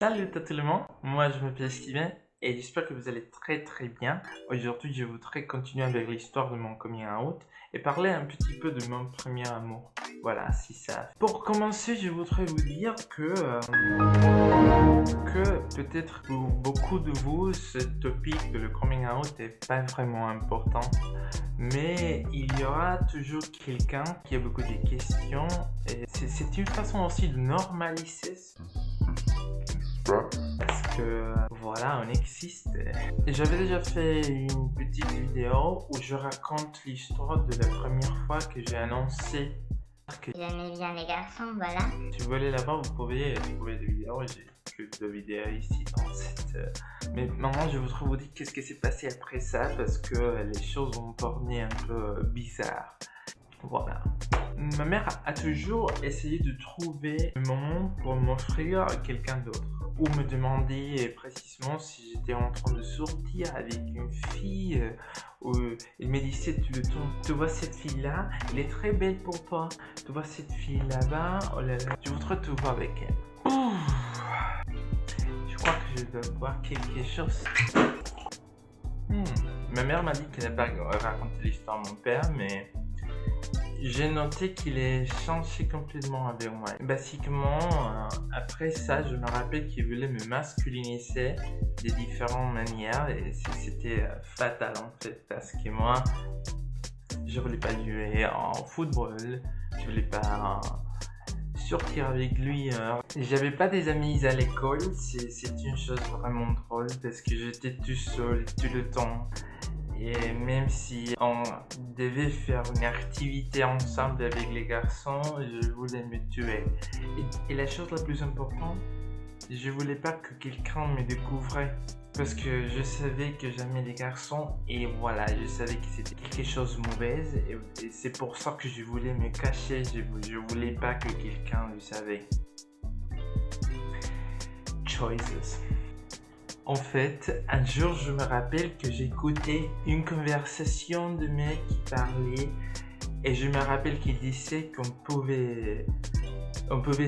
Salut tout le monde, moi je m'appelle Steven et j'espère que vous allez très bien. Aujourd'hui je voudrais continuer avec l'histoire de mon coming out et parler un petit peu de mon premier amour. Voilà, si ça. Pour commencer, je voudrais vous dire que peut-être pour beaucoup de vous, ce topic de le coming out n'est pas vraiment important, mais il y aura toujours quelqu'un qui a beaucoup de questions et c'est une façon aussi de normaliser parce que voilà, on existe. J'avais déjà fait une petite vidéo où je raconte l'histoire de la première fois que j'ai annoncé que J'aimais bien les garçons, voilà. si vous voulez la voir, vous pouvez trouver des vidéos. J'ai plus de vidéos ici dans cette. Mais maintenant, je voudrais vous dire qu'est-ce qui s'est passé après ça parce que les choses ont tourné un peu bizarres. Voilà. Ma mère a toujours essayé de trouver un moment pour m'offrir quelqu'un d'autre. Ou me demander précisément si j'étais en train de sortir avec une fille. Ou elle me disait tout le temps, tu vois cette fille-là, elle est très belle pour toi. Tu vois cette fille là-bas, oh là là, je voudrais te voir avec elle. Ouh. Je crois que je dois voir quelque chose. Ma mère m'a dit qu'elle n'a pas raconté l'histoire à mon père, mais j'ai noté qu'il est changé complètement avec moi. Basiquement, après ça, je me rappelle qu'il voulait me masculiniser de différentes manières et c'était fatal en fait parce que moi, je voulais pas jouer en football, je voulais pas sortir avec lui. J'avais pas des amis à l'école, c'est une chose vraiment drôle parce que j'étais tout seul tout le temps. Et même si on devait faire une activité ensemble avec les garçons, je voulais me tuer. Et la chose la plus importante, je voulais pas que quelqu'un me découvrait. Parce que je savais que j'aimais les garçons et voilà, je savais que c'était quelque chose de mauvais. Et c'est pour ça que je voulais me cacher, je voulais pas que quelqu'un le savait. Choices. En fait, un jour, je me rappelle que j'écoutais une conversation de mec qui parlait et je me rappelle qu'il disait qu'on pouvait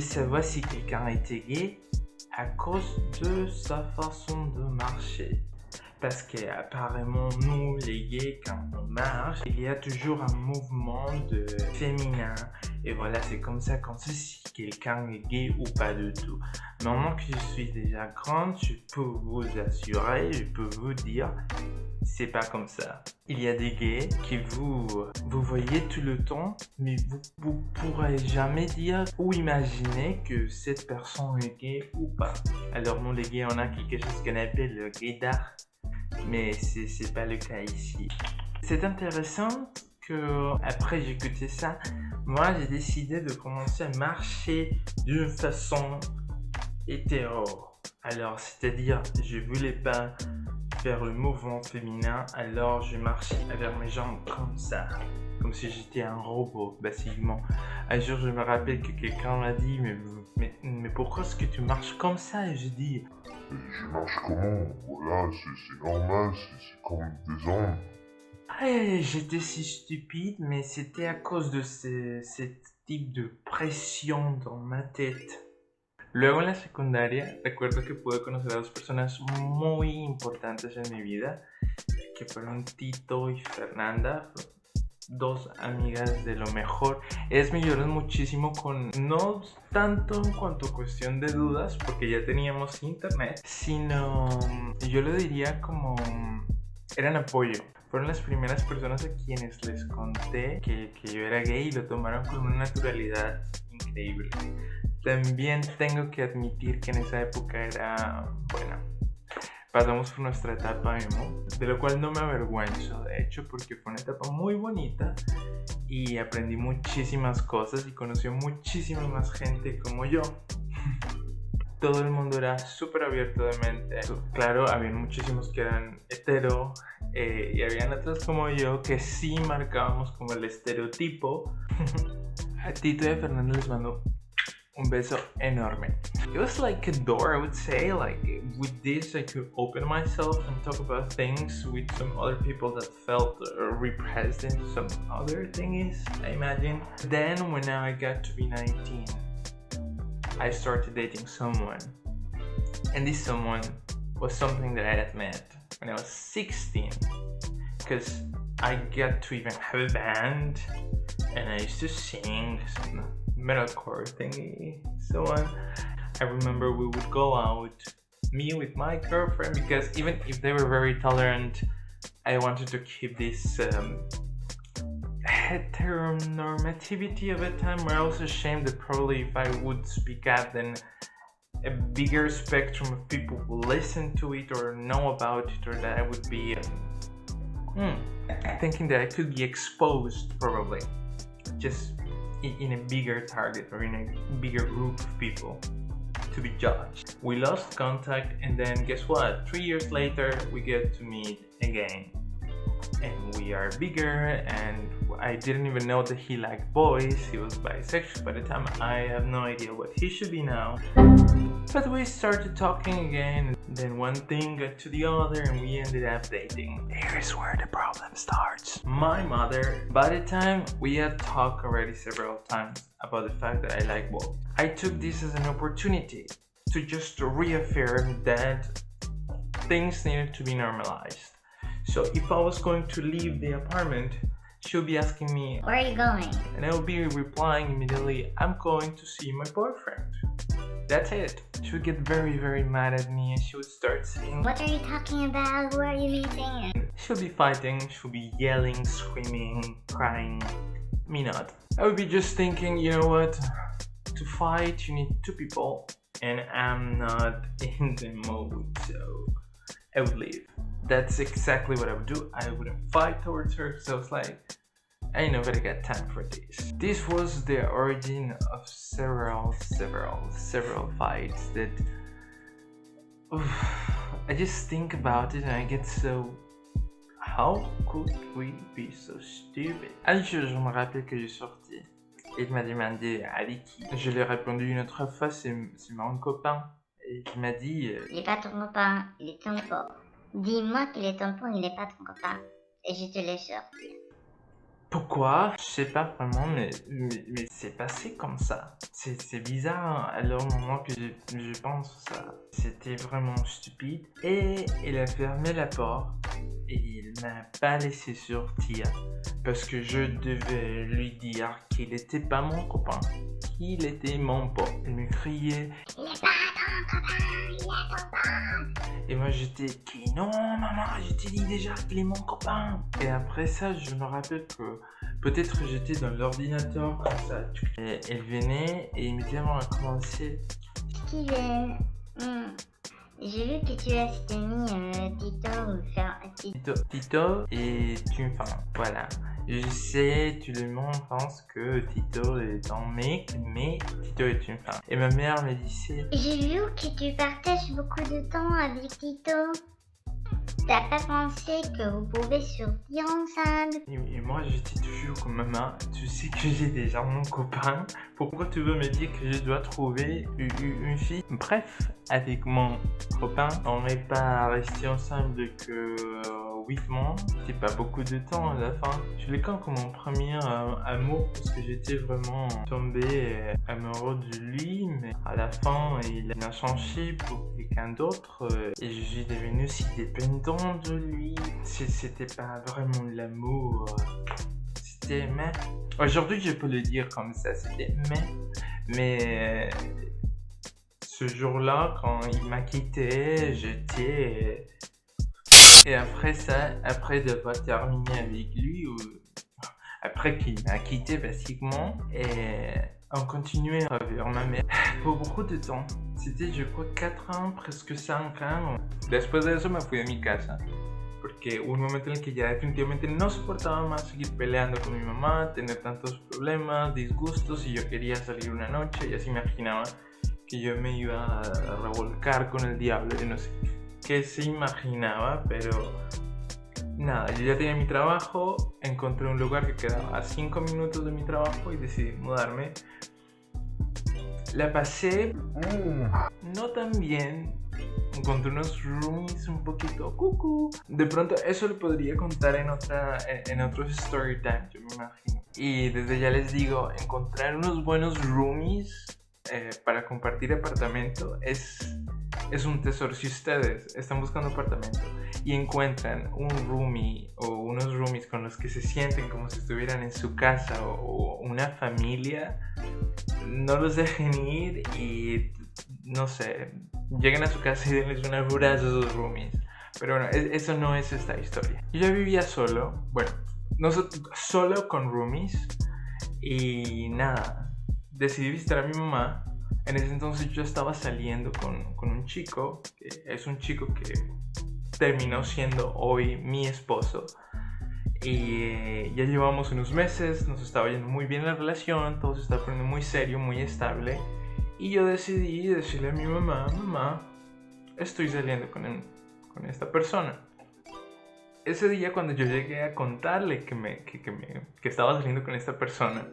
savoir si quelqu'un était gay à cause de sa façon de marcher. Parce qu'apparemment, nous, les gays, quand on marche, il y a toujours un mouvement de féminin. Et voilà, c'est comme ça qu'on sait si quelqu'un est gay ou pas du tout. Maintenant que je suis déjà grande, je peux vous assurer, je peux vous dire, c'est pas comme ça. Il y a des gays qui vous voyez tout le temps, mais vous pourrez jamais dire ou imaginer que cette personne est gay ou pas. Alors nous les gays, on a quelque chose qu'on appelle le gaydar, mais c'est pas le cas ici. C'est intéressant que après j'ai écouté ça, moi j'ai décidé de commencer à marcher d'une façon hétéro. Alors c'est-à-dire je voulais pas faire le mouvement féminin, alors je marchais avec mes jambes comme ça, comme si j'étais un robot basiquement. Un jour je me rappelle que quelqu'un m'a dit mais pourquoi est-ce que tu marches comme ça? Et je dis je marche comment? Voilà, c'est normal, c'est comme des hommes. J'étais si stupide, mais c'était à cause de ce type de pression dans ma tête. Luego en la secundaria recuerdo que pude conocer a dos personas muy importantes en mi vida, que fueron Tito y Fernanda, dos amigas de lo mejor. Ellas me ayudaron muchísimo con, no tanto en cuanto a cuestión de dudas, porque ya teníamos internet, sino yo lo diría como eran apoyo. Fueron las primeras personas a quienes les conté que yo era gay y lo tomaron con una naturalidad increíble. También tengo que admitir que en esa época era, bueno, pasamos por nuestra etapa emo, de lo cual no me avergüenzo, de hecho, porque fue una etapa muy bonita y aprendí muchísimas cosas y conocí a muchísima más gente como yo. Todo el mundo era súper abierto de mente. Claro, había muchísimos que eran hetero y habían otros como yo que sí marcábamos como el estereotipo. A Tito y a Fernando les mando un beso enorme. It was like a door, I would say. Like with this, I could open myself and talk about things with some other people that felt repressed in some other things, I imagine. Then, when I got to be 19, I started dating someone. And this someone was something that I had met when I was 16. Because I got to even have a band, and I used to sing some metalcore thingy, so on. I remember we would go out, me with my girlfriend, because even if they were very tolerant, I wanted to keep this heteronormativity of a time where I was ashamed that probably if I would speak up, then a bigger spectrum of people will listen to it or know about it, or that I would be thinking that I could be exposed probably just in a bigger target or in a bigger group of people to be judged. We lost contact, and then guess what? 3 years later we get to meet again, and we are bigger, and I didn't even know that he liked boys. He was bisexual by the time. I have no idea what he should be now. But we started talking again, and then one thing got to the other, and we ended up dating. Here's where the problem starts. My mother, by the time we had talked already several times about the fact that I like boys, I took this as an opportunity to just reaffirm that things needed to be normalized. So if I was going to leave the apartment, she'll be asking me, Where are you going? and I will be replying immediately, I'm going to see my boyfriend. That's it. She would get very, very mad at me, and she would start saying, What are you talking about? Who are you meeting? she'll be fighting, she'll be yelling, screaming, crying. Me not. I would be just thinking, you know what? To fight, you need two people, and I'm not in the mood, so I would leave. That's exactly what I would do. I wouldn't fight towards her, so I was like, I ain't nobody got time for this. This was the origin of several fights that I just think about it and I get so... How could we be so stupid? Un jour, je me rappelle que j'ai sorti. Il m'a demandé avec qui. Je lui ai répondu une autre fois, c'est mon copain. Et il m'a dit... Il est pas ton copain, il est ton pote. Dis-moi qu'il est ton pote, il est pas ton copain. Et je te laisse sortir. Pourquoi? Je sais pas vraiment, mais c'est passé comme ça. C'est bizarre, hein, alors au moment que je pense ça. C'était vraiment stupide. Et il a fermé la porte et il m'a pas laissé sortir. Parce que je devais lui dire qu'il était pas mon copain, qu'il était mon pote. Il me criait, Il est pas ton copain, il est ton pote. et moi j'étais qui? Non maman, je t'ai dit déjà qu'il est mon copain. Et après ça, je me rappelle que peut-être j'étais dans l'ordinateur comme ça. Et elle venait et immédiatement elle a commencé. Steven, j'ai vu que tu as mis Tito ou faire Tito est une femme, voilà. Je sais, tout le monde pense que Tito est un mec, mais Tito est une femme. Et ma mère me disait, J'ai vu que tu partages beaucoup de temps avec Tito. T'as pas pensé que vous pouvez sortir ensemble? et moi j'étais toujours comme maman, tu sais que j'ai déjà mon copain, pourquoi tu veux me dire que je dois trouver une fille? Bref, avec mon copain, on n'est pas resté ensemble que 8 mois, c'était pas beaucoup de temps à la fin. Je l'ai quand comme mon premier amour parce que j'étais vraiment tombé amoureux de lui, mais à la fin il a changé pour quelqu'un d'autre et je suis devenu si dépendant de lui. C'était pas vraiment de l'amour, c'était mais. Aujourd'hui je peux le dire comme ça, c'était mais ce jour-là quand il m'a quitté, j'étais... Et après ça, après devoir terminer avec lui, ou après qu'il m'a quitté basiquement, et on continuait à ver ma mère pour beaucoup de temps. C'était je crois 4 ans, presque 5 ans. Después de eso me fui de mi casa. Porque hubo un momento en el que ya definitivamente no soportaba más seguir peleando con mi mamá, tener tantos problemas, disgustos, y yo quería salir una noche, y así me imaginaba que yo me iba a revolcar con el diablo, yo no sé qué se imaginaba, pero nada, yo ya tenía mi trabajo, encontré un lugar que quedaba a 5 minutos de mi trabajo y decidí mudarme. La pasé no tan bien, encontré unos roomies un poquito cucú. De pronto eso lo podría contar en otro story time, yo me imagino. Y desde ya les digo, encontrar unos buenos roomies para compartir apartamento es es un tesoro. Si ustedes están buscando apartamento y encuentran un roomie o unos roomies con los que se sienten como si estuvieran en su casa o una familia, no los dejen ir y, no sé, lleguen a su casa y denles un abrazo a sus roomies. Pero bueno, eso no es esta historia. Yo ya vivía solo, bueno, no solo con roomies, y nada, decidí visitar a mi mamá. En ese entonces yo estaba saliendo con un chico, que es un chico que terminó siendo hoy mi esposo. Y ya llevamos unos meses, nos estaba yendo muy bien la relación, todo se estaba poniendo muy serio, muy estable. Y yo decidí decirle a mi mamá, mamá, estoy saliendo con esta persona. Ese día cuando yo llegué a contarle que estaba saliendo con esta persona,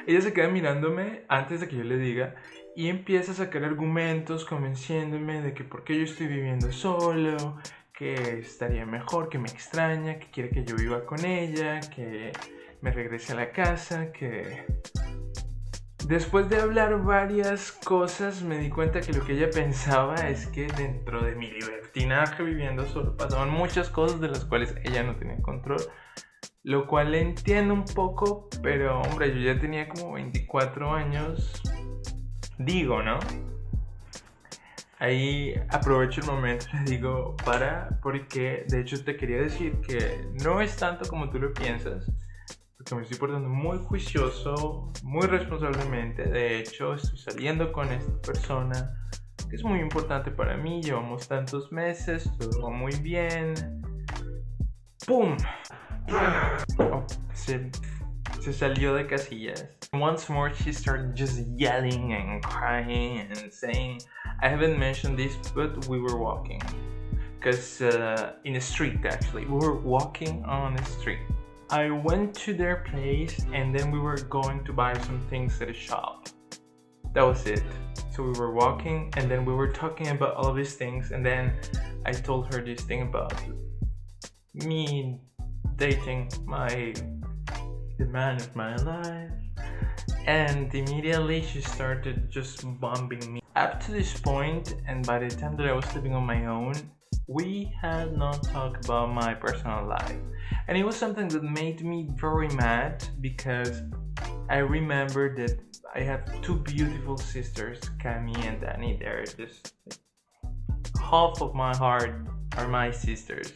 ella se queda mirándome antes de que yo le diga y empieza a sacar argumentos convenciéndome de que por qué yo estoy viviendo solo, que estaría mejor, que me extraña, que quiere que yo viva con ella, que me regrese a la casa, que... Después de hablar varias cosas me di cuenta que lo que ella pensaba es que dentro de mi libertinaje viviendo solo pasaban muchas cosas de las cuales ella no tenía control. Lo cual entiendo un poco, pero hombre, yo ya tenía como 24 años. Digo, ¿no? Ahí aprovecho el momento y le digo, porque de hecho te quería decir que no es tanto como tú lo piensas, porque me estoy portando muy juicioso, muy responsablemente. De hecho, estoy saliendo con esta persona, que es muy importante para mí. Llevamos tantos meses, todo va muy bien. ¡Pum! Oh, se salió de casillas. Once more she started just yelling and crying and saying, I haven't mentioned this, but we were walking. Because in a street actually, we were walking on a street. I went to their place and then we were going to buy some things at a shop. That was it. So we were walking and then we were talking about all of these things, and then I told her this thing about me dating the man of my life, and immediately she started just bombing me. Up to this point, and by the time that I was living on my own, we had not talked about my personal life, and it was something that made me very mad because I remember that I have two beautiful sisters, Cami and Dani. They're just half of my heart are my sisters.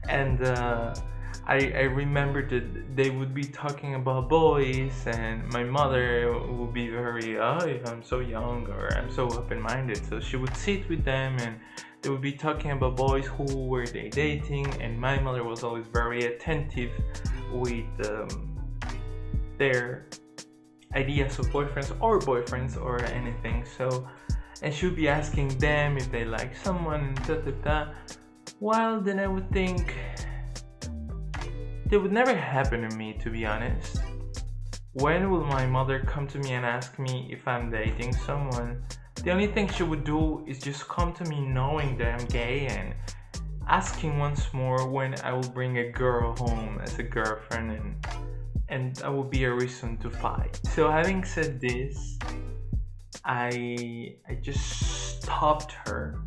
And I remember that they would be talking about boys, and my mother would be very, oh, I'm so young, or I'm so open-minded. So she would sit with them and they would be talking about boys, who were they dating, and my mother was always very attentive with their ideas of boyfriends or anything. So, and she would be asking them if they like someone, and Well, then I would think that would never happen to me, to be honest. When will my mother come to me and ask me if I'm dating someone? The only thing she would do is just come to me knowing that I'm gay and asking once more when I will bring a girl home as a girlfriend, and that will be a reason to fight. So having said this, I just stopped her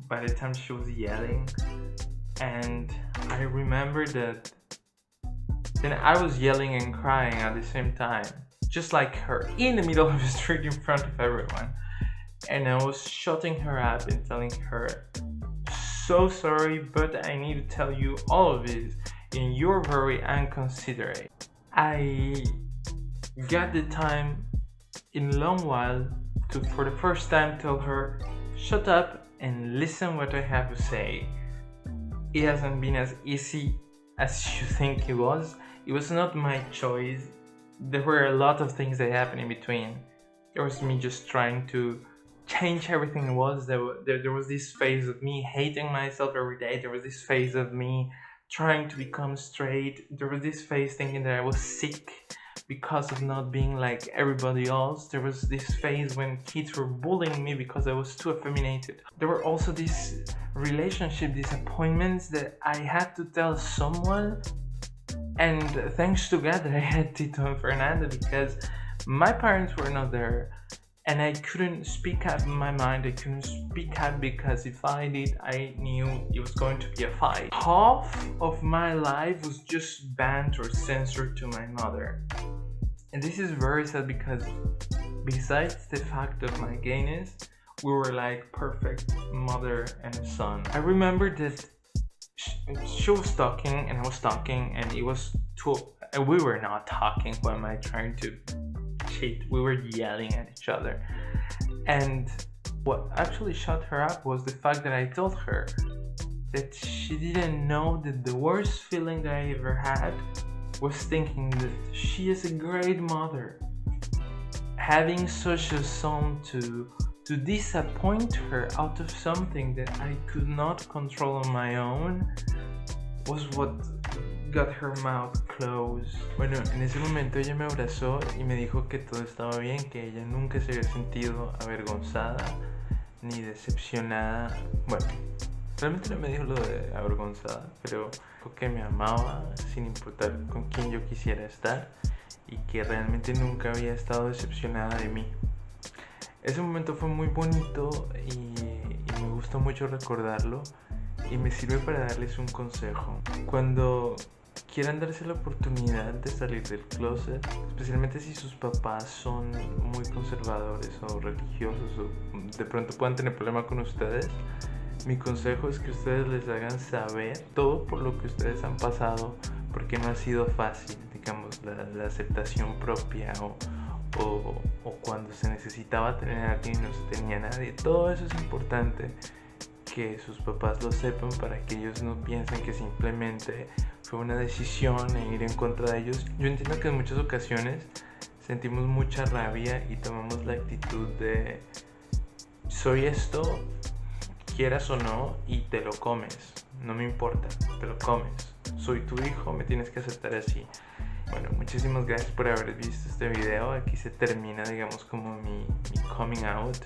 by the time she was yelling, and I remember that then I was yelling and crying at the same time, just like her, in the middle of the street in front of everyone. And I was shutting her up and telling her, so sorry, but I need to tell you all of this, and you're very inconsiderate. I got the time in a long while to, for the first time, tell her, shut up and listen what I have to say. It hasn't been as easy as you think it was. It was not my choice. There were a lot of things that happened in between. There was me just trying to change everything it was. There was this phase of me hating myself every day. There was this phase of me trying to become straight. There was this phase thinking that I was sick because of not being like everybody else. There was this phase when kids were bullying me because I was too effeminated. There were also these relationship disappointments that I had to tell someone, and thanks to God that I had Tito and Fernanda, because my parents were not there. And I couldn't speak out my mind. I couldn't speak out because if I did, I knew it was going to be a fight. Half of my life was just banned or censored to my mother. And this is very sad because besides the fact of my gayness, we were like perfect mother and son. I remember that she was talking and I was talking, and it was we were not talking. Who am I trying to cheat? We were yelling at each other. And what actually shut her up was the fact that I told her that she didn't know that the worst feeling that I ever had was thinking that she is a great mother. Having such a son to disappoint her out of something that I could not control on my own was what got her mouth closed. Bueno, en ese momento ella me abrazó y me dijo que todo estaba bien, que ella nunca se había sentido avergonzada ni decepcionada. Bueno, realmente no me dijo lo de avergonzada, pero dijo que me amaba sin importar con quién yo quisiera estar y que realmente nunca había estado decepcionada de mí. Ese momento fue muy bonito y me gustó mucho recordarlo, y me sirve para darles un consejo. Cuando quieran darse la oportunidad de salir del closet, especialmente si sus papás son muy conservadores o religiosos o de pronto puedan tener problema con ustedes, mi consejo es que ustedes les hagan saber todo por lo que ustedes han pasado, porque no ha sido fácil, digamos, la aceptación propia o cuando se necesitaba tener a alguien y no se tenía a nadie. Todo eso es importante que sus papás lo sepan para que ellos no piensen que simplemente fue una decisión e ir en contra de ellos. Yo entiendo que en muchas ocasiones sentimos mucha rabia y tomamos la actitud de soy esto, quieras o no, y te lo comes, no me importa, te lo comes, soy tu hijo, me tienes que aceptar así. Bueno, muchísimas gracias por haber visto este video. Aquí se termina, digamos, como mi coming out.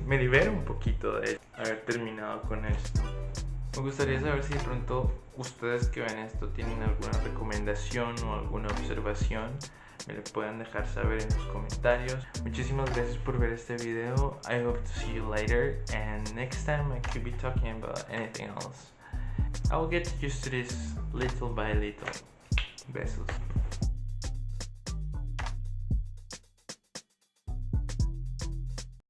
Me libero un poquito de haber terminado con esto. Me gustaría saber si de pronto ustedes que ven esto tienen alguna recomendación o alguna observación. Me lo pueden dejar saber en los comentarios. Muchísimas gracias por ver este video. I hope to see you later, and next time I could be talking about anything else. I'll get used to this little by little. Besos.